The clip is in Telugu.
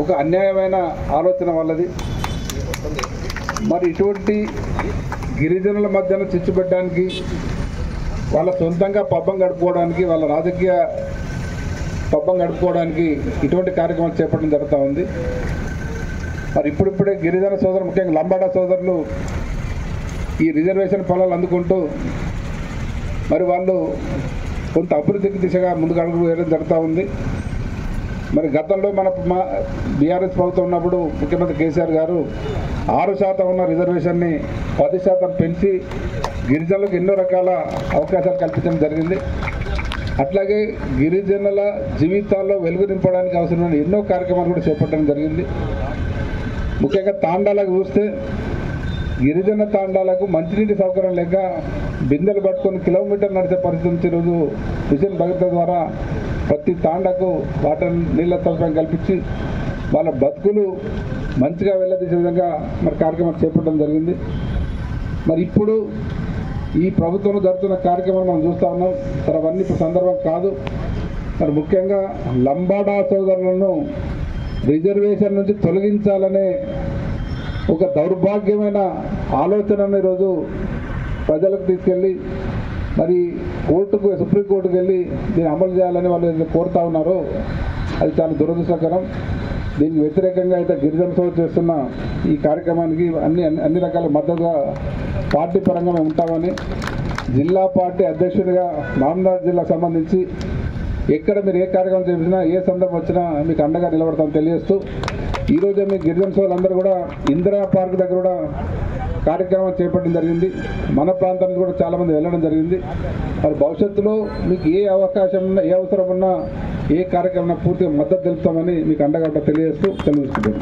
ఒక అన్యాయమైన ఆలోచన వాళ్ళది. మరి ఇటువంటి గిరిజనుల మధ్యన చిచ్చు పెట్టడానికి, వాళ్ళ సొంతంగా పబ్బం గడుపుకోవడానికి, వాళ్ళ రాజకీయ పబ్బం గడుపుకోవడానికి ఇటువంటి కార్యక్రమాలు చేపట్టడం జరుగుతూ ఉంది. మరి ఇప్పుడిప్పుడే గిరిజన సోదరులు, ముఖ్యంగా లంబాడా సోదరులు ఈ రిజర్వేషన్ ఫలాలు అందుకుంటూ మరి వాళ్ళు కొంత అభివృద్ధికి దిశగా ముందుకు అడుగు వేయడం జరుగుతూ ఉంది. మరి గతంలో మా బీఆర్ఎస్ ప్రభుత్వం ఉన్నప్పుడు ముఖ్యమంత్రి కేసీఆర్ గారు 6% ఉన్న రిజర్వేషన్ని 10% పెంచి గిరిజనులకు ఎన్నో రకాల అవకాశాలు కల్పించడం జరిగింది. అట్లాగే గిరిజనుల జీవితాల్లో వెలుగు నింపడానికి అవసరమైన ఎన్నో కార్యక్రమాలు కూడా చేపట్టడం జరిగింది. ముఖ్యంగా తాండాలకు చూస్తే గిరిజన తాండాలకు మంచినీటి సౌకర్యం లేక బిందెలు పట్టుకొని కిలోమీటర్లు నడిచే పరిస్థితి నుంచి ఈరోజు మిషన్ భగీరథ ద్వారా ప్రతి తాండాకు వాటర్ నీళ్ళ సౌకర్యం కల్పించి వాళ్ళ బతుకులు మంచిగా వెళ్ళదీసే విధంగా మరి కార్యక్రమాలు చేపట్టడం జరిగింది. మరి ఇప్పుడు ఈ ప్రభుత్వంలో జరుగుతున్న కార్యక్రమాలు మనం చూస్తూ ఉన్నాం. మరి అవన్నీ ఇప్పుడు సందర్భం కాదు. మరి ముఖ్యంగా లంబాడా సోదరులను రిజర్వేషన్ నుంచి తొలగించాలనే ఒక దౌర్భాగ్యమైన ఆలోచనను ఈరోజు ప్రజలకు తీసుకెళ్ళి మరి సుప్రీంకోర్టుకు వెళ్ళి దీన్ని అమలు చేయాలని వాళ్ళు కోరుతా ఉన్నారో అది చాలా దురదృష్టకరం. దీనికి వ్యతిరేకంగా అయితే గిరిజన సోదరులు చేస్తున్న ఈ కార్యక్రమానికి అన్ని రకాల మద్దతుగా పార్టీ పరంగా మేము ఉంటామని జిల్లా పార్టీ అధ్యక్షుడిగా నామదార్ జిల్లాకు సంబంధించి ఎక్కడ మీరు ఏ కార్యక్రమం చేసినా ఏ సందర్భం వచ్చినా మీకు అండగా నిలబడతామని తెలియజేస్తూ ఈరోజే మీ గిరిజన సోదరులందరూ కూడా ఇందిరా పార్క్ దగ్గర కూడా కార్యక్రమం చేపట్టడం జరిగింది. మన ప్రాంతానికి కూడా చాలామంది వెళ్ళడం జరిగింది. మరి భవిష్యత్తులో మీకు ఏ అవకాశం ఉన్నా, ఏ అవసరం ఉన్నా, ఏ కార్యక్రమం పూర్తిగా మద్దతు తెలుపుతామని మీకు అండగా తెలియజేస్తూ తెలియజేస్తున్నాను.